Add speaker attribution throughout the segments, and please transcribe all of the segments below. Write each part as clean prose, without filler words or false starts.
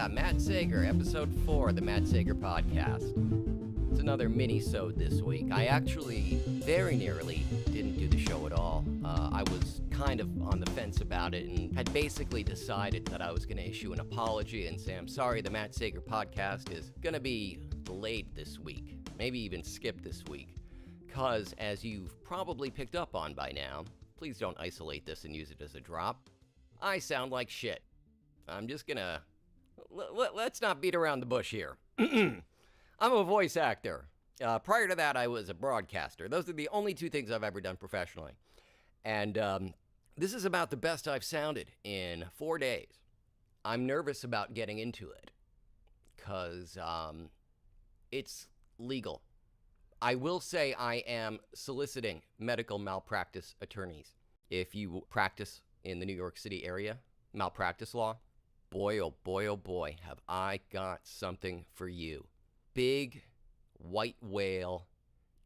Speaker 1: Yeah, Matt Sager, episode 4 of the Matt Sager podcast. It's another Minisode this week. I actually very nearly didn't do the show at all. I was kind of on the fence about it and had basically decided that I was going to issue an apology and say, I'm sorry, the Matt Sager podcast is going to be delayed this week, maybe even skipped this week, because as you've probably picked up on by now, please don't isolate this and use it as a drop, I sound like shit. I'm just going to... Let's not beat around the bush here. I'm a voice actor. Prior to that, I was a broadcaster. Those are the only two things I've ever done professionally. And this is about the best I've sounded in 4 days. I'm nervous about getting into it because it's legal. I will say I am soliciting medical malpractice attorneys. If you practice in the New York City area, malpractice law, boy, oh boy, have I got something for you. Big white whale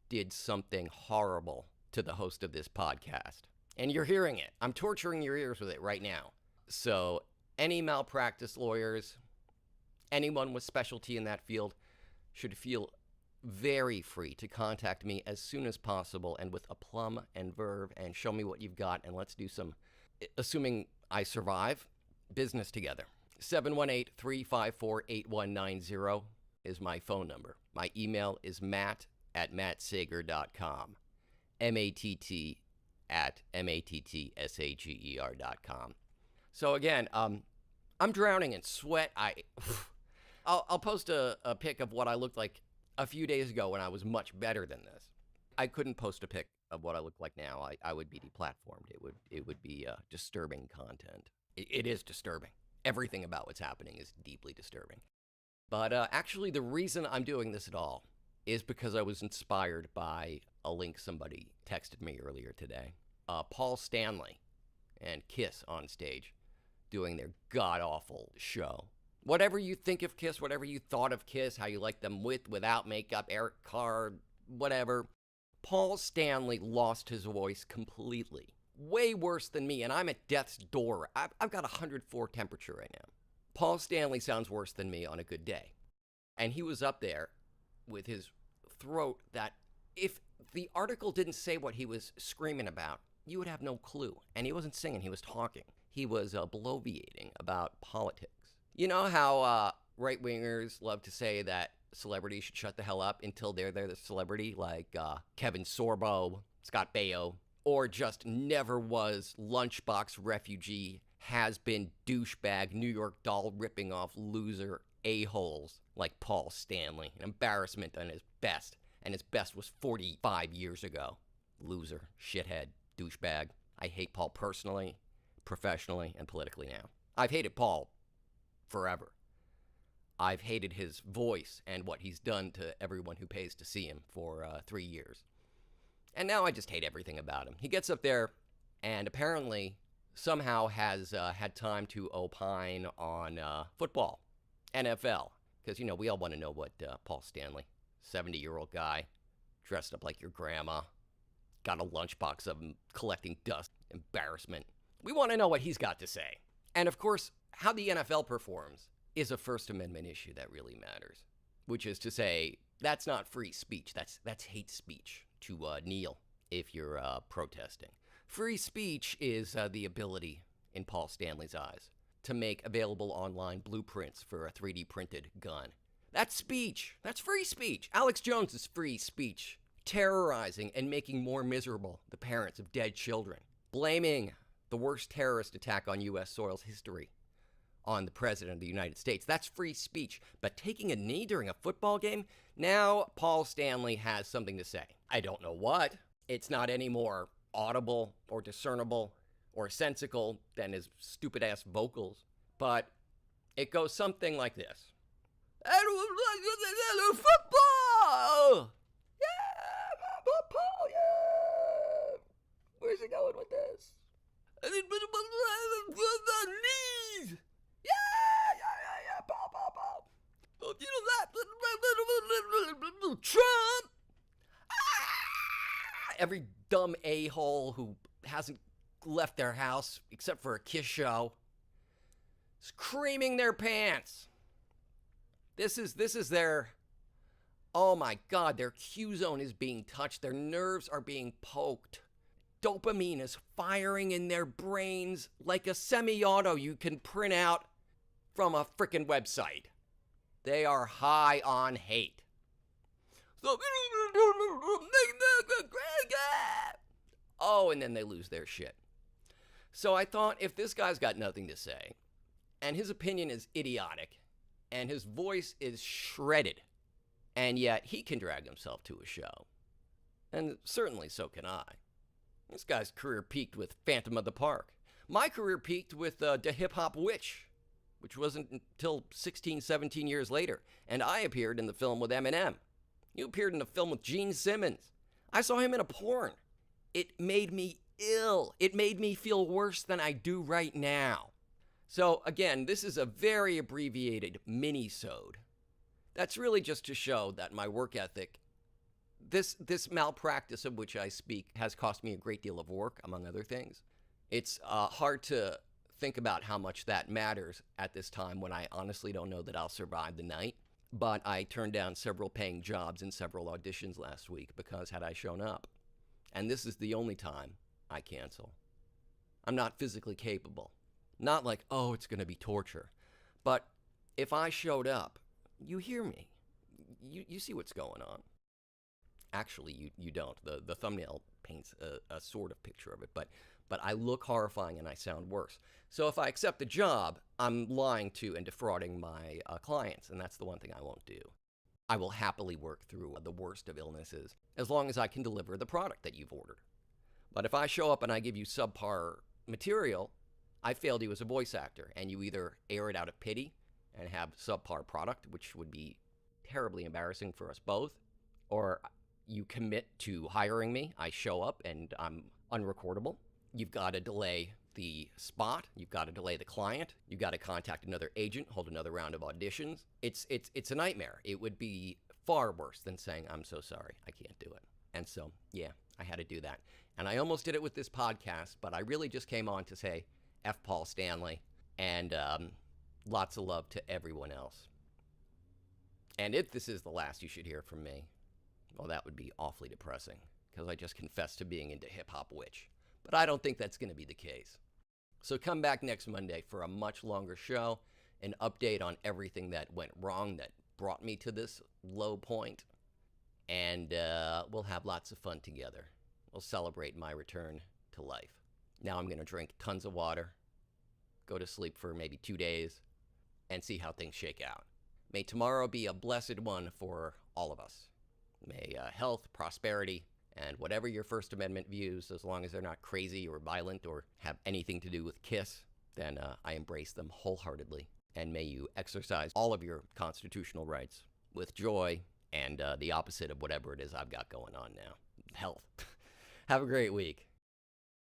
Speaker 1: did something horrible to the host of this podcast. And you're hearing it. I'm torturing your ears with it right now. So any malpractice lawyers, anyone with specialty in that field should feel very free to contact me as soon as possible and with aplomb and verve and show me what you've got, and let's do some, assuming I survive, business together. 718-354-8190 is my phone number. My email is matt@mattsager.com. matt@mattsager.com. So again, I'm drowning in sweat. I'll post a pic of what I looked like a few days ago when I was much better than this. I couldn't post a pic of what I look like now. I would be deplatformed. It would be disturbing content. It is disturbing. Everything about what's happening is deeply disturbing. But actually, the reason I'm doing this at all is because I was inspired by a link somebody texted me earlier today. Paul Stanley and Kiss on stage doing their god-awful show. Whatever you think of Kiss, whatever you thought of Kiss, how you like them with, without makeup, Eric Carr, whatever, Paul Stanley lost his voice completely. Way worse than me, and I'm at death's door. I've got 104 temperature right now. Paul Stanley sounds worse than me on a good day. And he was up there with his throat that if the article didn't say what he was screaming about, you would have no clue. And he wasn't singing, he was talking. He was bloviating about politics. You know how right-wingers love to say that celebrities should shut the hell up until they're the celebrity, like Kevin Sorbo, Scott Baio, or just never was lunchbox refugee, has been douchebag, New York doll ripping off loser a-holes like Paul Stanley. An embarrassment on his best, and his best was 45 years ago. Loser, shithead, douchebag. I hate Paul personally, professionally, and politically now. I've hated Paul forever. I've hated his voice and what he's done to everyone who pays to see him for 3 years. And now I just hate everything about him. He gets up there and apparently somehow has had time to opine on football, NFL. Because, you know, we all want to know what Paul Stanley, 70-year-old guy, dressed up like your grandma, got a lunchbox of him collecting dust, embarrassment. We want to know what he's got to say. And, of course, how the NFL performs is a First Amendment issue that really matters. Which is to say, that's not free speech. That's hate speech to kneel if you're protesting. Free speech is the ability, in Paul Stanley's eyes, to make available online blueprints for a 3D printed gun. That's speech. That's free speech. Alex Jones is free speech. Terrorizing and making more miserable the parents of dead children. Blaming the worst terrorist attack on U.S. soil's history on the President of the United States. That's free speech. But taking a knee during a football game? Now Paul Stanley has something to say. I don't know what. It's not any more audible or discernible or sensical than his stupid-ass vocals. But it goes something like this. Football! Yeah, Paul, yeah! Where's it going with this? Knees! Yeah, Paul. Oh, you know that? Trump! Every dumb a-hole who hasn't left their house except for a Kiss show, screaming their pants. This is their, oh my God, their Q zone is being touched. Their nerves are being poked. Dopamine is firing in their brains like a semi-auto you can print out from a frickin' website. They are high on hate. So, oh, and then they lose their shit. So I thought, if this guy's got nothing to say, and his opinion is idiotic, and his voice is shredded, and yet he can drag himself to a show, and certainly so can I. This guy's career peaked with Phantom of the Park. My career peaked with The Hip Hop Witch, which wasn't until 16, 17 years later, and I appeared in the film with Eminem. You appeared in the film with Gene Simmons. I saw him in a porn. It made me ill. It made me feel worse than I do right now. So again, this is a very abbreviated Minisode. That's really just to show that my work ethic, this malpractice of which I speak, has cost me a great deal of work, among other things. It's hard to think about how much that matters at this time when I honestly don't know that I'll survive the night. But I turned down several paying jobs and several auditions last week because had I shown up. And this is the only time I cancel. I'm not physically capable. Not like, oh, it's going to be torture. But if I showed up, you hear me. You see what's going on. Actually, you don't. The thumbnail paints a sort of picture of it, but I look horrifying and I sound worse. So if I accept the job, I'm lying to and defrauding my clients, and that's the one thing I won't do. I will happily work through the worst of illnesses as long as I can deliver the product that you've ordered. But if I show up and I give you subpar material, I failed you as a voice actor, and you either air it out of pity and have subpar product, which would be terribly embarrassing for us both, or you commit to hiring me, I show up, and I'm unrecordable. You've got to delay the spot. You've got to delay the client. You've got to contact another agent, hold another round of auditions. It's a nightmare. It would be far worse than saying, I'm so sorry, I can't do it. And so, yeah, I had to do that. And I almost did it with this podcast, but I really just came on to say F. Paul Stanley, and lots of love to everyone else. And if this is the last you should hear from me, well, that would be awfully depressing, because I just confessed to being into Hip Hop Witch. But I don't think that's going to be the case. So come back next Monday for a much longer show, an update on everything that went wrong that brought me to this low point, and we'll have lots of fun together. We'll celebrate my return to life. Now I'm going to drink tons of water, go to sleep for maybe 2 days, and see how things shake out. May tomorrow be a blessed one for all of us. May health, prosperity, and whatever your First Amendment views, as long as they're not crazy or violent or have anything to do with KISS, then I embrace them wholeheartedly. And may you exercise all of your constitutional rights with joy and the opposite of whatever it is I've got going on now. Health. Have a great week.